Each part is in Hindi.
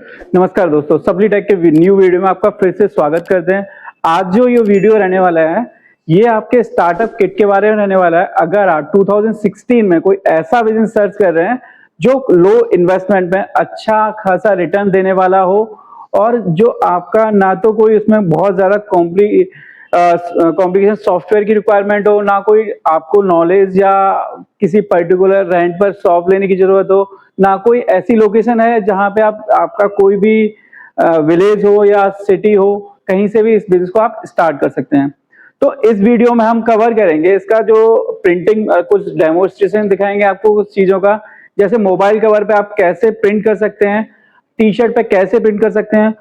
नमस्कार दोस्तों, सप्ली टेक के न्यू वीडियो में आपका फिर से स्वागत करते हैं। आज जो ये वीडियो रहने वाला है, ये आपके स्टार्टअप किट के बारे में रहने वाला है। अगर आप 2016 में कोई ऐसा बिजनेस सर्च कर रहे हैं जो लो इन्वेस्टमेंट में अच्छा खासा रिटर्न देने वाला हो और जो आपका ना तो कोई उसमें बहुत ज्यादा कॉम्प्लिकेशन सॉफ्टवेयर की रिक्वायरमेंट हो, ना कोई आपको नॉलेज या किसी पर्टिकुलर रेंट पर शॉप लेने की जरूरत हो, ना कोई ऐसी लोकेशन है जहां पे आपका कोई भी विलेज हो या सिटी हो, कहीं से भी इस बिजनेस को आप स्टार्ट कर सकते हैं। तो इस वीडियो में हम कवर करेंगे इसका जो प्रिंटिंग, कुछ डेमोन्स्ट्रेशन दिखाएंगे आपको कुछ चीजों का, जैसे मोबाइल कवर पे आप कैसे प्रिंट कर सकते हैं, टी शर्ट पे कैसे प्रिंट कर सकते हैं,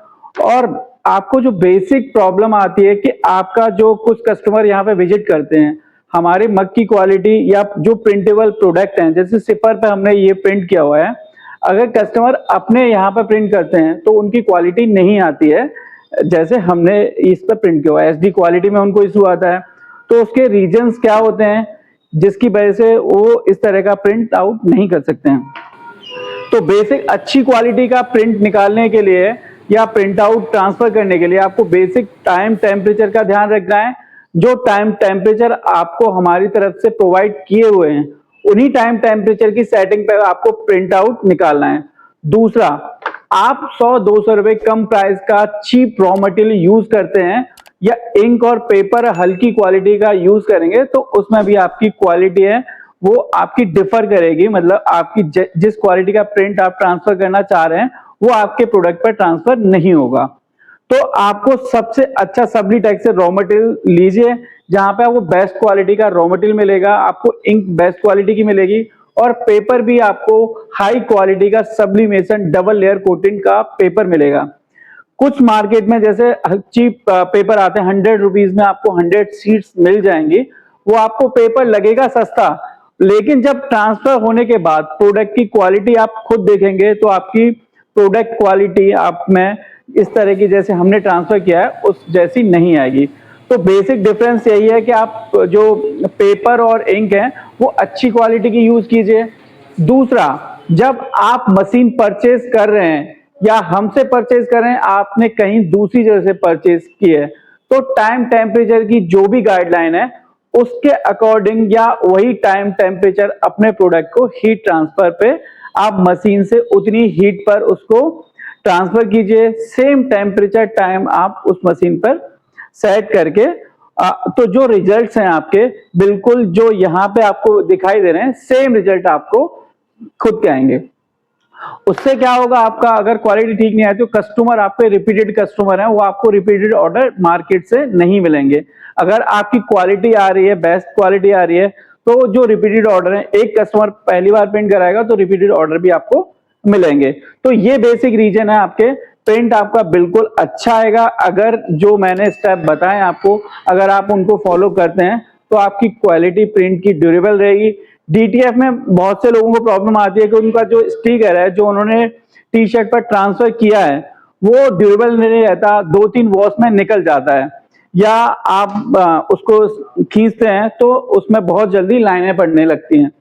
और आपको जो बेसिक प्रॉब्लम आती है कि आपका जो कुछ कस्टमर यहाँ पे विजिट करते हैं, हमारे मग की क्वालिटी या जो प्रिंटेबल प्रोडक्ट हैं, जैसे सिपर पे हमने ये प्रिंट किया हुआ है, अगर कस्टमर अपने यहाँ पे प्रिंट करते हैं तो उनकी क्वालिटी नहीं आती है जैसे हमने इस पर प्रिंट किया हुआ है। एचडी क्वालिटी में उनको इशू आता है। तो उसके रीजंस क्या होते हैं जिसकी वजह से वो इस तरह का प्रिंट आउट नहीं कर सकते हैं। तो बेसिक अच्छी क्वालिटी का प्रिंट निकालने के लिए या प्रिंट आउट ट्रांसफर करने के लिए आपको बेसिक टाइम टेम्परेचर का ध्यान रखना है। जो टाइम टेम्परेचर आपको हमारी तरफ से प्रोवाइड किए हुए हैं, उन्हीं टाइम टेम्परेचर की सेटिंग पे आपको प्रिंट आउट निकालना है। दूसरा, आप 100-200 रुपए कम प्राइस का चीप रॉ मटेरियल यूज करते हैं या इंक और पेपर हल्की क्वालिटी का यूज करेंगे, तो उसमें भी आपकी क्वालिटी है वो आपकी डिफर करेगी। मतलब आपकी जिस क्वालिटी का प्रिंट आप ट्रांसफर करना चाह रहे हैं वो आपके प्रोडक्ट पर ट्रांसफर नहीं होगा। तो आपको सबसे अच्छा सप्ली टेक से रॉ मटेरियल लीजिए, जहां पे आपको बेस्ट क्वालिटी का रॉ मटेरियल मिलेगा, आपको इंक बेस्ट क्वालिटी की मिलेगी और पेपर भी आपको हाई क्वालिटी का सब्लिमेशन डबल लेयर कोटिंग का पेपर मिलेगा। कुछ मार्केट में जैसे चीप पेपर आते हैं, 100 रुपीज में आपको 100 शीट्स मिल जाएंगी। वो आपको पेपर लगेगा सस्ता, लेकिन जब ट्रांसफर होने के बाद प्रोडक्ट की क्वालिटी आप खुद देखेंगे तो आपकी प्रोडक्ट क्वालिटी आप में इस तरह की जैसे हमने ट्रांसफर किया है उस जैसी नहीं आएगी। तो बेसिक डिफरेंस यही है कि आप जो पेपर और इंक है वो अच्छी क्वालिटी की यूज कीजिए। दूसरा, जब आप मशीन परचेज कर रहे हैं या हमसे परचेज कर रहे हैं, आपने कहीं दूसरी जगह से परचेज की है, तो टाइम टेम्परेचर की जो भी गाइडलाइन है उसके अकॉर्डिंग या वही टाइम टेम्परेचर अपने प्रोडक्ट को हीट ट्रांसफर पे आप मशीन से उतनी हीट पर उसको ट्रांसफर कीजिए। सेम टेम्परेचर टाइम आप उस मशीन पर सेट करके तो जो रिजल्ट्स हैं आपके बिल्कुल जो यहाँ पे आपको दिखाई दे रहे हैं, सेम रिजल्ट आपको खुद के आएंगे। उससे क्या होगा, आपका अगर क्वालिटी ठीक नहीं आए तो कस्टमर, आपके रिपीटेड कस्टमर हैं, वो आपको रिपीटेड ऑर्डर मार्केट से नहीं मिलेंगे। अगर आपकी क्वालिटी आ रही है, बेस्ट क्वालिटी आ रही है, तो जो रिपीटेड ऑर्डर है, एक कस्टमर पहली बार प्रिंट कराएगा तो रिपीटेड ऑर्डर भी आपको मिलेंगे। तो ये बेसिक रीजन है, आपके प्रिंट आपका बिल्कुल अच्छा आएगा अगर जो मैंने स्टेप बताए आपको, अगर आप उनको फॉलो करते हैं तो आपकी क्वालिटी प्रिंट की ड्यूरेबल रहेगी। डीटीएफ में बहुत से लोगों को प्रॉब्लम आती है कि उनका जो स्टिकर है जो उन्होंने टी शर्ट पर ट्रांसफर किया है वो ड्यूरेबल नहीं रहता, 2-3 वॉश में निकल जाता है, या आप उसको खींचते हैं तो उसमें बहुत जल्दी लाइनें पड़ने लगती हैं।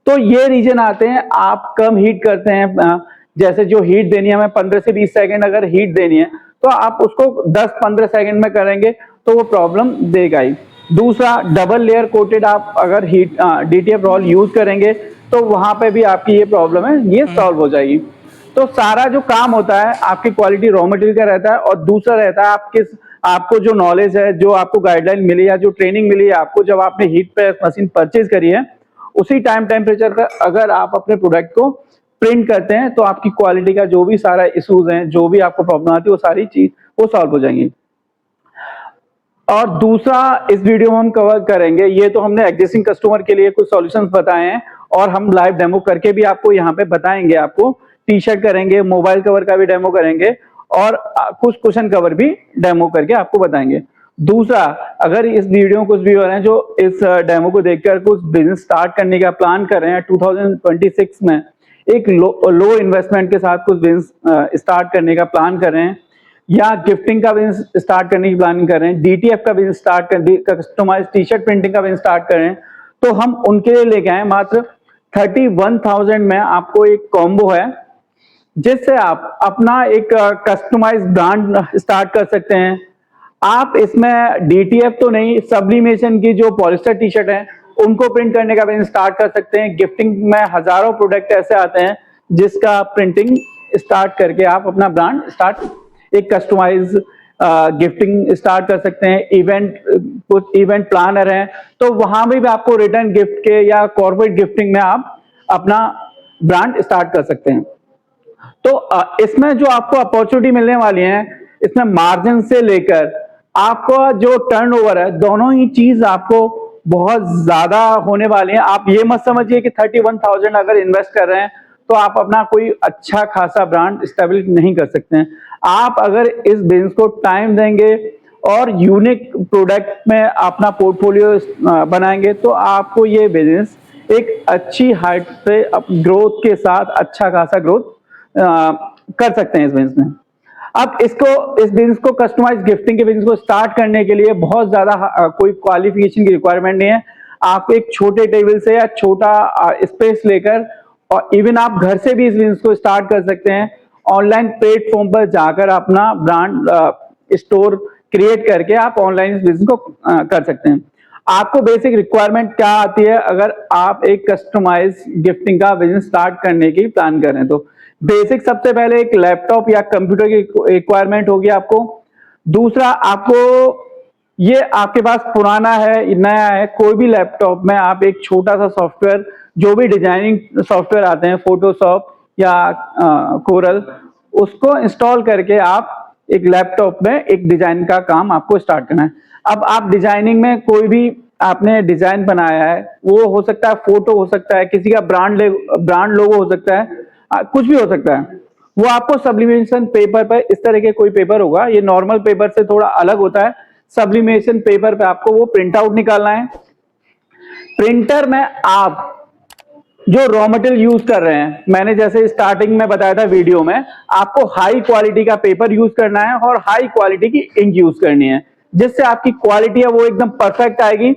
तो ये रीजन आते हैं, आप कम हीट करते हैं, जैसे जो हीट देनी है हमें 15 से 20 सेकंड अगर हीट देनी है तो आप उसको 10-15 सेकंड में करेंगे तो वो प्रॉब्लम देगा ही। दूसरा, डबल लेयर कोटेड आप अगर हीट डीटीएफ रोल यूज करेंगे तो वहां पे भी आपकी ये प्रॉब्लम है ये सॉल्व हो जाएगी। तो सारा जो काम होता है आपकी क्वालिटी रॉ मटेरियल का रहता है, और दूसरा रहता है आपको जो नॉलेज है, जो आपको गाइडलाइन मिली या जो ट्रेनिंग मिली है आपको जब आपने हीट प्रेस मशीन परचेज करी है, उसी टाइम टेम्परेचर पर अगर आप अपने प्रोडक्ट को प्रिंट करते हैं तो आपकी क्वालिटी का जो भी सारा इश्यूज हैं, जो भी आपको प्रॉब्लम आती है, वो सारी चीज वो सॉल्व हो जाएंगी। और दूसरा इस वीडियो में हम कवर करेंगे, ये तो हमने एग्जिस्टिंग कस्टमर के लिए कुछ सॉल्यूशंस बताए हैं और हम लाइव डेमो करके भी आपको यहाँ पे बताएंगे। आपको टी शर्ट करेंगे, मोबाइल कवर का भी डेमो करेंगे और कुछ कुशन कवर भी डेमो करके आपको बताएंगे। दूसरा, अगर इस वीडियो में कुछ व्यूअर हैं जो इस डेमो को देखकर कुछ बिजनेस स्टार्ट करने का प्लान कर रहे हैं 2026 में, एक लो इन्वेस्टमेंट के साथ कुछ बिजनेस स्टार्ट करने का प्लान कर रहे हैं, या गिफ्टिंग का बिजनेस स्टार्ट करने की प्लानिंग कर रहे हैं, डीटीएफ का बिजनेस स्टार्ट कर कस्टमाइज टी शर्ट प्रिंटिंग का बिजनेस स्टार्ट कर रहे हैं, तो हम उनके लिए लेके आए मात्र 31,000 में आपको एक कॉम्बो है जिससे आप अपना एक कस्टमाइज ब्रांड स्टार्ट कर सकते हैं। आप इसमें डीटीएफ तो नहीं, सब्लिमेशन की जो पॉलिस्टर टी शर्ट है उनको प्रिंट करने का बिजनेस स्टार्ट कर सकते हैं। गिफ्टिंग में हजारों प्रोडक्ट ऐसे आते हैं जिसका प्रिंटिंग स्टार्ट करके आप अपना ब्रांड स्टार्ट, एक कस्टमाइज गिफ्टिंग स्टार्ट कर सकते हैं। इवेंट, कुछ इवेंट प्लानर हैं तो वहां भी आपको रिटर्न गिफ्ट के या कॉर्पोरेट गिफ्टिंग में आप अपना ब्रांड स्टार्ट कर सकते हैं। तो इसमें जो आपको अपॉर्चुनिटी मिलने वाली है, इसमें मार्जिन से लेकर आपका जो टर्नओवर है, दोनों ही चीज आपको बहुत ज्यादा होने वाली है। आप ये मत समझिए कि 31,000 अगर इन्वेस्ट कर रहे हैं तो आप अपना कोई अच्छा खासा ब्रांड स्टेब्लिश नहीं कर सकते हैं। आप अगर इस बिजनेस को टाइम देंगे और यूनिक प्रोडक्ट में अपना पोर्टफोलियो बनाएंगे तो आपको ये बिजनेस एक अच्छी हाइट पे ग्रोथ के साथ अच्छा खासा ग्रोथ कर सकते हैं इस बिजनेस में। अब इस बिजनेस को कस्टमाइज गिफ्टिंग के बिजनेस को स्टार्ट करने के लिए बहुत ज्यादा कोई क्वालिफिकेशन की रिक्वायरमेंट नहीं है। आप एक छोटे टेबल से या छोटा स्पेस लेकर और इवन आप घर से भी इस बिजनेस को स्टार्ट कर सकते हैं। ऑनलाइन प्लेटफॉर्म पर जाकर अपना ब्रांड स्टोर क्रिएट करके आप ऑनलाइन इस बिजनेस को कर सकते हैं। आपको बेसिक रिक्वायरमेंट क्या आती है अगर आप एक कस्टमाइज गिफ्टिंग का बिजनेस स्टार्ट करने की प्लान कर रहे हैं? तो बेसिक सबसे पहले एक लैपटॉप या कंप्यूटर की रिक्वायरमेंट होगी आपको। दूसरा, आपको ये आपके पास पुराना है नया है, कोई भी लैपटॉप में आप एक छोटा सा सॉफ्टवेयर, जो भी डिजाइनिंग सॉफ्टवेयर आते हैं फोटोशॉप या कोरल, उसको इंस्टॉल करके आप एक लैपटॉप में एक डिजाइन का काम आपको स्टार्ट करना है। अब आप डिजाइनिंग में कोई भी आपने डिजाइन बनाया है, वो हो सकता है फोटो, हो सकता है किसी का ब्रांड लोगो हो सकता है, कुछ भी हो सकता है। वो आपको सब्लिमेशन पेपर पर, इस तरह के कोई पेपर होगा, ये नॉर्मल पेपर से थोड़ा अलग होता है। सब्लिमेशन पेपर पे आपको वो प्रिंट आउट निकालना है। प्रिंटर में आप जो रॉ मटेरियल यूज कर रहे हैं, मैंने जैसे स्टार्टिंग में बताया था वीडियो में, आपको हाई क्वालिटी का पेपर यूज करना है और हाई क्वालिटी की इंक यूज करनी है, जिससे आपकी क्वालिटी है वो एकदम परफेक्ट आएगी।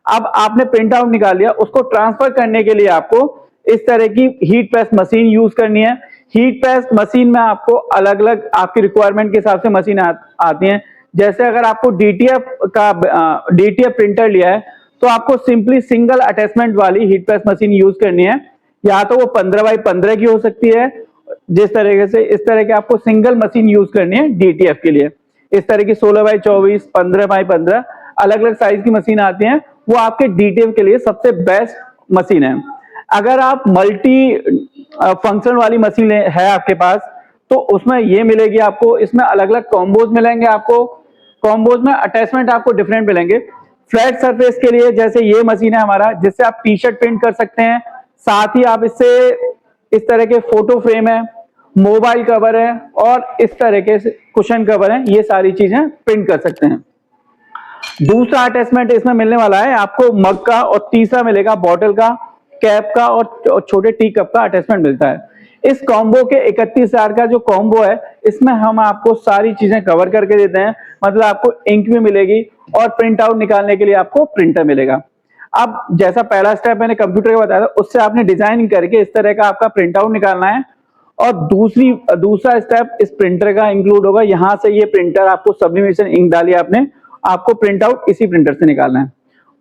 अब आपने प्रिंट आउट निकाल लिया, उसको ट्रांसफर करने के लिए आपको इस तरह की हीट प्रेस मशीन यूज करनी है। हीट प्रेस मशीन में आपको अलग अलग आपकी रिक्वायरमेंट के हिसाब से मशीन आती हैं। जैसे अगर आपको डीटीएफ प्रिंटर लिया है तो आपको सिंपली सिंगल अटैचमेंट वाली हीट प्रेस मशीन यूज करनी है। या तो वो 15x15 की हो सकती है, जिस तरीके से इस तरह के आपको सिंगल मशीन यूज करनी है डीटीएफ के लिए। इस तरह की 16x24, 15x15 अलग अलग साइज की मशीन आती हैं, वो आपके डीटीएफ के लिए सबसे बेस्ट मशीन है। अगर आप मल्टी फंक्शन वाली मशीन है आपके पास तो उसमें ये मिलेगी आपको, इसमें अलग अलग कॉम्बोज मिलेंगे आपको। कॉम्बोज में अटैचमेंट आपको डिफरेंट मिलेंगे। फ्लैट सरफेस के लिए जैसे ये मशीन है हमारा, जिससे आप टी शर्ट प्रिंट कर सकते हैं, साथ ही आप इससे इस तरह के फोटो फ्रेम है, मोबाइल कवर है और इस तरह के कुशन कवर है, ये सारी चीजें प्रिंट कर सकते हैं। दूसरा अटैचमेंट इसमें मिलने वाला है आपको मग का, और तीसरा मिलेगा बॉटल का, कैप का और छोटे टी कप का अटैचमेंट मिलता है। इस कॉम्बो के 31,000 का जो कॉम्बो है, इसमें हम आपको सारी चीजें कवर करके देते हैं। मतलब आपको इंक भी मिलेगी और प्रिंट आउट निकालने के लिए आपको प्रिंटर मिलेगा। अब जैसा पहला स्टेप मैंने कंप्यूटर का बताया था, उससे आपने डिजाइन करके इस तरह का आपका प्रिंट आउट निकालना है। और दूसरा स्टेप इस प्रिंटर का इंक्लूड होगा। यहां से ये प्रिंटर आपको सब्लिमेशन इंक डाली आपने, आपको प्रिंट आउट इसी प्रिंटर से निकालना है।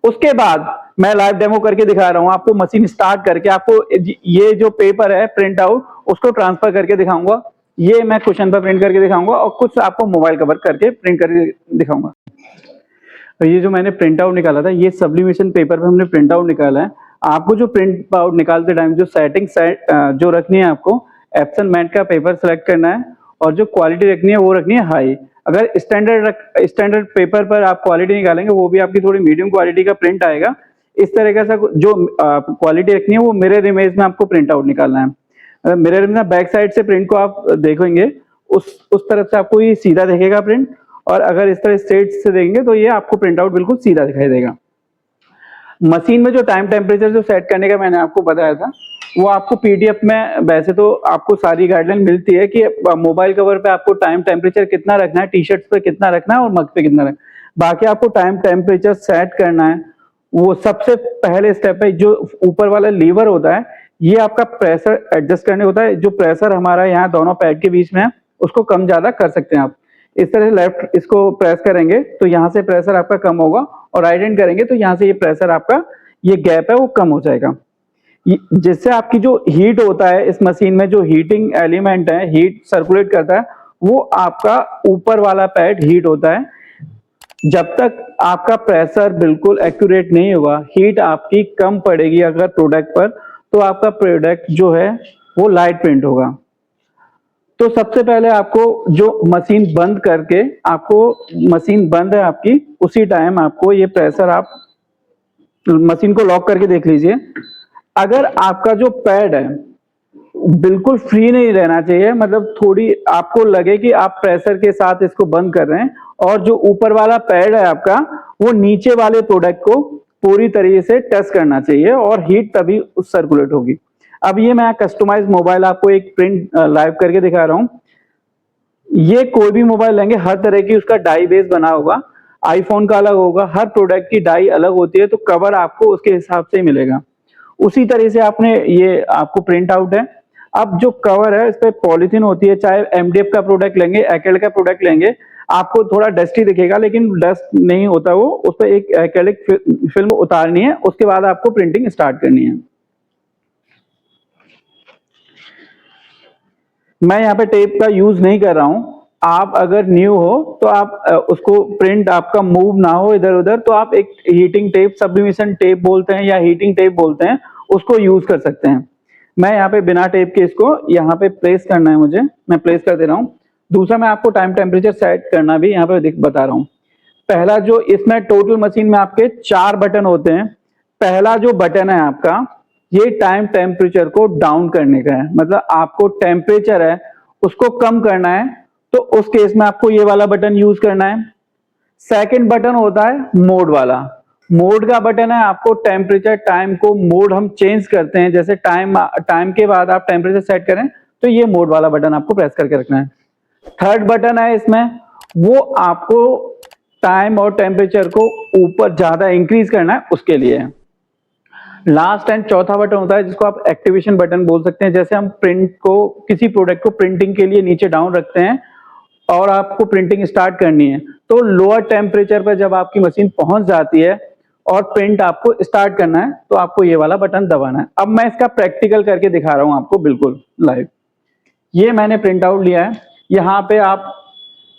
उसके बाद मैं लाइव डेमो करके दिखा रहा हूं आपको, मशीन स्टार्ट करके आपको ये जो पेपर है प्रिंट आउट, उसको ट्रांसफर करके दिखाऊंगा। ये मैं क्वेश्चन पर प्रिंट करके दिखाऊंगा और कुछ आपको मोबाइल कवर करके प्रिंट करके दिखाऊंगा। तो ये जो मैंने प्रिंट आउट निकाला था, ये सब्लिमेशन पेपर पे हमने प्रिंट आउट निकाला है। आपको जो प्रिंट आउट निकालते टाइम जो सेटिंग जो रखनी है, आपको एप्सन मैट का पेपर सेलेक्ट करना है और जो क्वालिटी रखनी है वो रखनी है हाई। अगर स्टैंडर्ड पेपर पर आप क्वालिटी निकालेंगे, वो भी आपकी थोड़ी मीडियम क्वालिटी का प्रिंट आएगा। इस तरीके से जो क्वालिटी रखनी है वो मिरर इमेज में आपको प्रिंट आउट निकालना है। मिरर में बैक साइड से प्रिंट को आप देखेंगे, उस तरफ से आपको ये सीधा दिखेगा प्रिंट, और अगर इस तरह स्ट्रेट से देंगे तो ये आपको प्रिंट आउट बिल्कुल सीधा दिखाई देगा। मशीन में जो टाइम टेम्परेचर जो सेट करने का मैंने आपको बताया था, वो आपको पीडीएफ में, वैसे तो आपको सारी गाइडलाइन मिलती है कि मोबाइल कवर पे आपको टाइम टेम्परेचर कितना रखना है, टी शर्ट पे कितना रखना है और मग पे कितना रखना है। बाकी आपको टाइम टेम्परेचर सेट करना है। वो सबसे पहले स्टेप है, जो ऊपर वाला लीवर होता है, ये आपका प्रेशर एडजस्ट करने होता है, जो प्रेशर हमारा यहाँ दोनों पैड के बीच में है उसको कम ज्यादा कर सकते हैं आप। इस तरह से लेफ्ट इसको प्रेस करेंगे तो यहाँ से प्रेशर आपका कम होगा, और राइट हैंड करेंगे तो यहाँ से ये प्रेशर आपका, ये गैप है वो कम हो जाएगा। जिससे आपकी जो हीट होता है इस मशीन में, जो हीटिंग एलिमेंट है, हीट सर्कुलेट करता है, वो आपका ऊपर वाला पैड हीट होता है। जब तक आपका प्रेशर बिल्कुल एक्यूरेट नहीं होगा, हीट आपकी कम पड़ेगी अगर प्रोडक्ट पर, तो आपका प्रोडक्ट जो है वो लाइट प्रिंट होगा। तो सबसे पहले आपको जो मशीन बंद करके, आपको मशीन बंद है आपकी, उसी टाइम आपको ये प्रेशर, आप मशीन को लॉक करके देख लीजिए। अगर आपका जो पैड है बिल्कुल फ्री नहीं रहना चाहिए, मतलब थोड़ी आपको लगे कि आप प्रेशर के साथ इसको बंद कर रहे हैं, और जो ऊपर वाला पैड है आपका वो नीचे वाले प्रोडक्ट को पूरी तरीके से टच करना चाहिए, और हीट तभी उस सर्कुलेट होगी। अब ये मैं कस्टमाइज मोबाइल आपको एक प्रिंट लाइव करके दिखा रहा हूं। ये कोई भी मोबाइल लेंगे, हर तरह की उसका डाई बेस बना होगा, आईफोन का अलग होगा, हर प्रोडक्ट की डाई अलग होती है, तो कवर आपको उसके हिसाब से मिलेगा। उसी तरह से आपने, ये आपको प्रिंट आउट है। अब जो कवर है इस पे पॉलिथीन होती है, चाहे एमडीएफ का प्रोडक्ट लेंगे, एक्रेलिक का प्रोडक्ट लेंगे, आपको थोड़ा डस्टी दिखेगा लेकिन डस्ट नहीं होता वो, उस पर एक एक्रेलिक फिल्म उतारनी है, उसके बाद आपको प्रिंटिंग स्टार्ट करनी है। मैं यहाँ पे टेप का यूज नहीं कर रहा हूं। आप अगर न्यू हो तो आप उसको प्रिंट आपका मूव ना हो इधर उधर, तो आप एक हीटिंग टेप, सब्लिमेशन टेप बोलते हैं या हीटिंग टेप बोलते हैं, उसको यूज कर सकते हैं। मैं यहाँ पे बिना टेप के इसको यहाँ पे प्लेस करना है मुझे, मैं प्लेस कर दे रहा हूँ। दूसरा, मैं आपको टाइम टेम्परेचर सेट करना भी यहाँ पे बता रहा हूँ। पहला, जो इसमें टोटल मशीन में आपके 4 बटन होते हैं। पहला जो बटन है आपका, ये टाइम टेम्परेचर को डाउन करने का है, मतलब आपको टेम्परेचर है उसको कम करना है, तो उस केस में आपको ये वाला बटन यूज करना है। सेकंड बटन होता है मोड वाला। मोड का बटन है, आपको टेम्परेचर, टाइम को मोड हम चेंज करते हैं, जैसे टाइम के बाद आप टेम्परेचर सेट करें तो ये मोड वाला बटन आपको प्रेस करके रखना है। थर्ड बटन है इसमें, वो आपको टाइम और टेम्परेचर को ऊपर ज्यादा इंक्रीज करना है, उसके लिए है। लास्ट एंड चौथा बटन होता है जिसको आप एक्टिवेशन बटन बोल सकते हैं। जैसे हम प्रिंट को, किसी प्रोडक्ट को प्रिंटिंग के लिए नीचे डाउन रखते हैं और आपको प्रिंटिंग स्टार्ट करनी है, तो लोअर टेम्परेचर पर जब आपकी मशीन पहुंच जाती है और प्रिंट आपको स्टार्ट करना है, तो आपको ये वाला बटन दबाना है। अब मैं इसका प्रैक्टिकल करके दिखा रहा हूं आपको बिल्कुल लाइव। ये मैंने प्रिंट आउट लिया है, यहाँ पे आप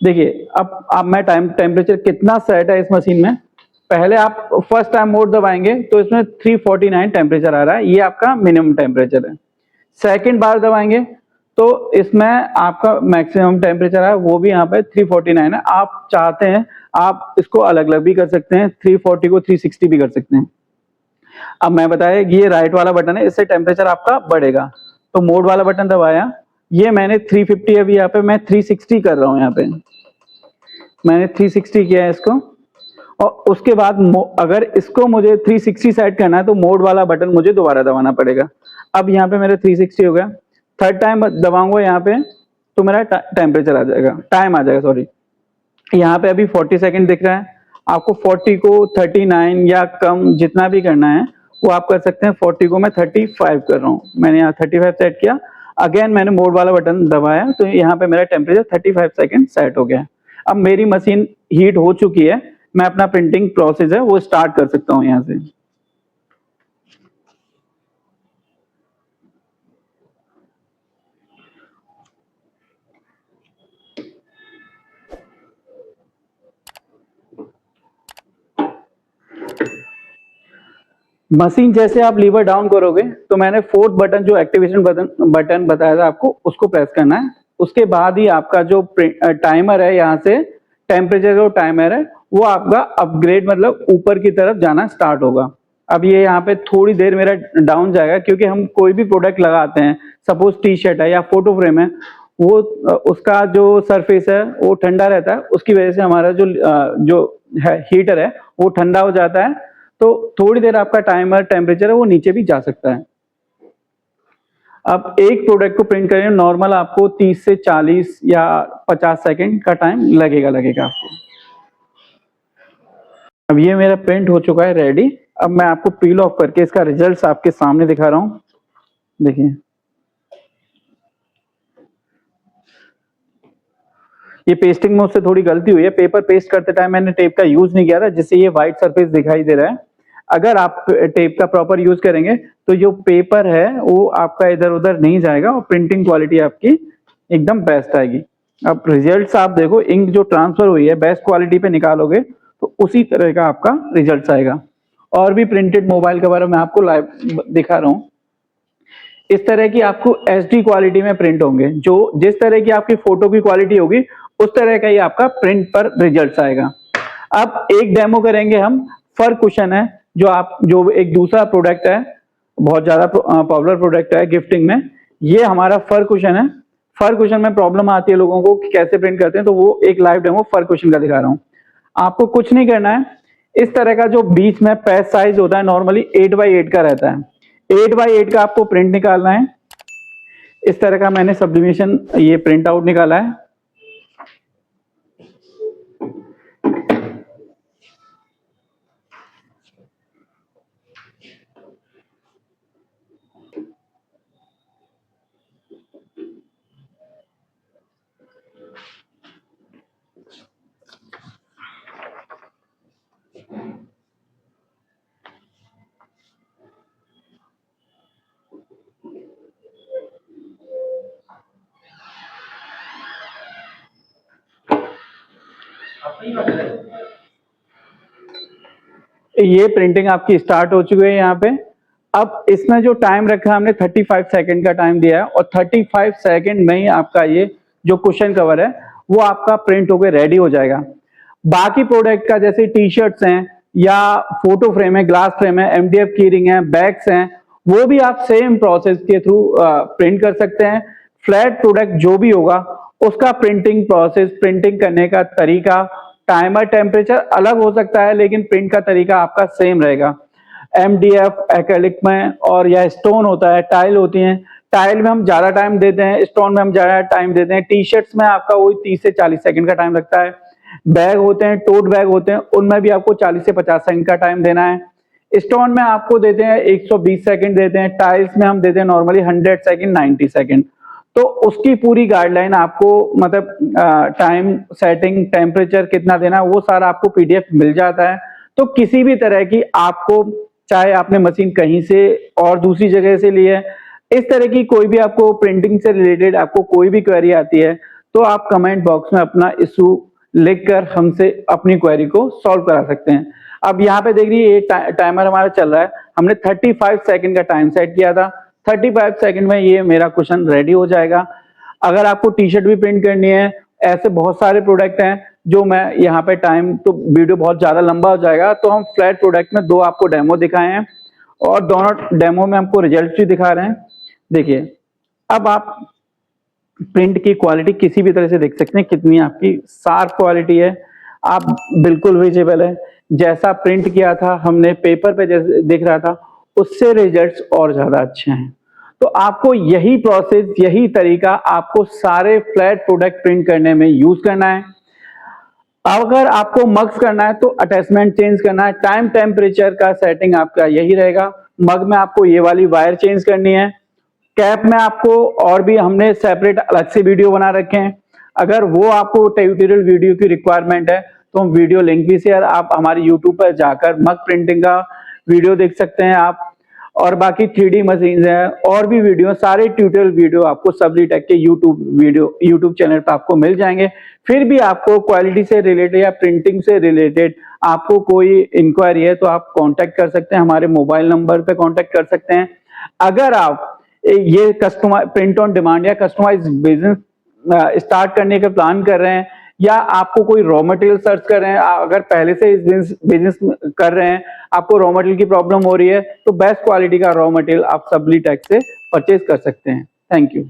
देखिए। अब मैं टेम्परेचर कितना सेट है इस मशीन में, पहले आप फर्स्ट टाइम मोड दबाएंगे तो इसमें 349 टेम्परेचर आ रहा है, ये आपका मिनिमम टेम्परेचर है। सेकंड बार दबाएंगे तो इसमें आपका मैक्सिमम टेम्परेचर है, वो भी यहाँ पे 349 है। आप चाहते हैं आप इसको अलग अलग भी कर सकते हैं, 340 को 360 भी कर सकते हैं। अब मैं बताया, ये राइट वाला बटन है, इससे टेम्परेचर आपका बढ़ेगा। तो मोड वाला बटन दबाया, ये मैंने 350, अभी यहाँ पे मैं 360 कर रहा हूँ। यहाँ पे मैंने 360 किया है इसको, और उसके बाद अगर इसको मुझे 360 सेट करना है तो मोड वाला बटन मुझे दोबारा दबाना पड़ेगा। अब यहाँ पे मेरा 360 हो गया। थर्ड टाइम दबाऊंगा यहाँ पे तो मेरा टेम्परेचर आ जाएगा, टाइम आ जाएगा, सॉरी। यहाँ पे अभी 40 सेकंड दिख रहा है। आपको 40 को 39 या कम जितना भी करना है वो आप कर सकते हैं। 40 को मैं 35 कर रहा हूँ, मैंने यहाँ 35 सेट किया। अगेन मैंने मोड वाला बटन दबाया तो यहाँ पे मेरा टेम्परेचर 35 सेकंड सेट हो गया। अब मेरी मशीन हीट हो चुकी है, मैं अपना प्रिंटिंग प्रोसेस है वो स्टार्ट कर सकता हूँ यहाँ से। मशीन जैसे आप लीवर डाउन करोगे तो मैंने फोर्थ बटन, जो एक्टिवेशन बटन बताया था आपको, उसको प्रेस करना है। उसके बाद ही आपका जो टाइमर है, यहाँ से टेम्परेचर जो टाइमर है वो आपका अपग्रेड, मतलब ऊपर की तरफ जाना स्टार्ट होगा। अब ये यहाँ पे थोड़ी देर मेरा डाउन जाएगा, क्योंकि हम कोई भी प्रोडक्ट लगाते हैं, सपोज टी शर्ट है या फोटो फ्रेम है, वो उसका जो सरफेस है वो ठंडा रहता है, उसकी वजह से हमारा जो है हीटर है वो ठंडा हो जाता है, तो थोड़ी देर आपका टाइमर टेम्परेचर है वो नीचे भी जा सकता है। अब एक प्रोडक्ट को प्रिंट करने में नॉर्मल आपको 30 से 40 या 50 सेकंड का टाइम लगेगा आपको। अब ये मेरा प्रिंट हो चुका है रेडी। अब मैं आपको पील ऑफ करके इसका रिजल्ट्स आपके सामने दिखा रहा हूँ। देखिए ये पेस्टिंग में उससे थोड़ी गलती हुई है, पेपर पेस्ट करते टाइम मैंने टेप का यूज नहीं किया था, जिससे ये व्हाइट सरफेस दिखाई दे रहा है। अगर आप टेप का प्रॉपर यूज करेंगे तो जो पेपर है वो आपका इधर उधर नहीं जाएगा और प्रिंटिंग क्वालिटी आपकी एकदम बेस्ट आएगी। अब रिजल्ट्स आप देखो, इंक जो ट्रांसफर हुई है बेस्ट क्वालिटी पे निकालोगे तो उसी तरह का आपका रिजल्ट आएगा। और भी प्रिंटेड मोबाइल कवर मैं आपको लाइव दिखा रहा हूँ। इस तरह की आपको एचडी क्वालिटी में प्रिंट होंगे, जो जिस तरह की आपकी फोटो की क्वालिटी होगी उस तरह का ही आपका प्रिंट पर रिजल्ट आएगा। अब एक डेमो करेंगे हम, फर कुशन है जो एक दूसरा प्रोडक्ट है, बहुत ज्यादा पॉपुलर प्रोडक्ट है गिफ्टिंग में। ये हमारा फर कुशन है। फर कुशन में प्रॉब्लम आती है लोगों को कि कैसे प्रिंट करते हैं, तो वो एक लाइव डेमो फर कुशन का दिखा रहा हूँ। आपको कुछ नहीं करना है, इस तरह का जो बीच में पैच साइज होता है नॉर्मली 8x8 का रहता है, 8x8 का आपको प्रिंट निकालना है। इस तरह का मैंने सब्लिमेशन ये प्रिंट आउट निकाला है। ये प्रिंटिंग आपकी स्टार्ट हो चुकी है यहाँ पे। अब इसमें जो टाइम रखा है हमने 35 सेकंड का टाइम दिया है और 35 सेकंड में ही आपका ये जो कुशन कवर है वो आपका प्रिंट होकर रेडी हो जाएगा। बाकी प्रोडक्ट का जैसे टी शर्ट्स हैं या फोटो फ्रेम है, ग्लास फ्रेम है, एमडीएफ की रिंग है, बैग्स हैं, वो भी आप सेम प्रोसेस के थ्रू प्रिंट कर सकते हैं। फ्लैट प्रोडक्ट जो भी होगा उसका प्रिंटिंग प्रोसेस, प्रिंटिंग करने का तरीका, टाइमर, टेम्परेचर अलग हो सकता है लेकिन प्रिंट का तरीका आपका सेम रहेगा। एमडीएफ एक्रेलिक में और या स्टोन होता है, टाइल होती हैं, टाइल में हम ज्यादा टाइम देते हैं, स्टोन में हम ज्यादा टाइम देते हैं। टी शर्ट्स में आपका वही 30 से 40 सेकंड का टाइम लगता है। बैग होते हैं, टोट बैग होते हैं, उनमें भी आपको 40 से 50 सेकंड का टाइम देना है। स्टोन में आपको देते हैं 120 सेकंड देते हैं, टाइल्स में हम देते हैं नॉर्मली 100 सेकंड, 90 सेकंड। तो उसकी पूरी गाइडलाइन आपको मतलब टाइम सेटिंग, टेम्परेचर कितना देना है वो सारा आपको पीडीएफ मिल जाता है। तो किसी भी तरह की आपको, चाहे आपने मशीन कहीं से और दूसरी जगह से ली है, इस तरह की कोई भी आपको प्रिंटिंग से रिलेटेड आपको कोई भी क्वेरी आती है तो आप कमेंट बॉक्स में अपना इशू लिखकर हमसे अपनी क्वेरी को सॉल्व करा सकते हैं। अब यहाँ पे देख रही है ये टाइमर हमारा चल रहा है, हमने 35 सेकंड का टाइम सेट किया था। 35 सेकंड में ये मेरा क्वेश्चन रेडी हो जाएगा। अगर आपको टी शर्ट भी प्रिंट करनी है, ऐसे बहुत सारे प्रोडक्ट हैं जो मैं यहाँ पे टाइम तो वीडियो बहुत ज्यादा लंबा हो जाएगा, तो हम फ्लैट प्रोडक्ट में 2 आपको डेमो दिखाए हैं और दोनों डेमो में हमको रिजल्ट भी दिखा रहे हैं। देखिए अब आप प्रिंट की क्वालिटी किसी भी तरह से देख सकते हैं, कितनी आपकी शार्प क्वालिटी है, आप बिल्कुल विजिबल है। जैसा प्रिंट किया था हमने पेपर पे जैसे दिख रहा था उससे रिजल्ट्स और ज्यादा अच्छे हैं। तो आपको यही प्रोसेस, यही तरीका आपको सारे फ्लैट प्रोडक्ट प्रिंट करने में यूज करना है। अगर आपको मग्स करना है तो अटैचमेंट चेंज करना है, टाइम टेम्परेचर का सेटिंग आपका यही रहेगा। मग में आपको ये वाली वायर चेंज करनी है। कैप में आपको और भी हमने सेपरेट अलग से वीडियो बना रखे हैं, अगर वो आपको ट्यूटोरियल वीडियो की रिक्वायरमेंट है तो हम वीडियो लिंक भी शेयर, आप हमारे यूट्यूब पर जाकर मग प्रिंटिंग का वीडियो देख सकते हैं आप। और बाकी 3D मशीन है और भी वीडियो, सारे ट्यूटोरियल वीडियो आपको सब्लिटेक के यूट्यूब चैनल पर आपको मिल जाएंगे। फिर भी आपको क्वालिटी से रिलेटेड या प्रिंटिंग से रिलेटेड आपको कोई इंक्वायरी है तो आप कांटेक्ट कर सकते हैं, हमारे मोबाइल नंबर पे कांटेक्ट कर सकते हैं। अगर आप ये कस्टमाइज प्रिंट ऑन डिमांड या कस्टमाइज बिजनेस स्टार्ट करने का प्लान कर रहे हैं या आपको कोई रॉ मटेरियल सर्च कर रहे हैं, अगर पहले से इस बिजनेस कर रहे हैं, आपको रॉ मटेरियल की प्रॉब्लम हो रही है तो बेस्ट क्वालिटी का रॉ मटेरियल आप सब्लिटेक से परचेज कर सकते हैं। Thank you.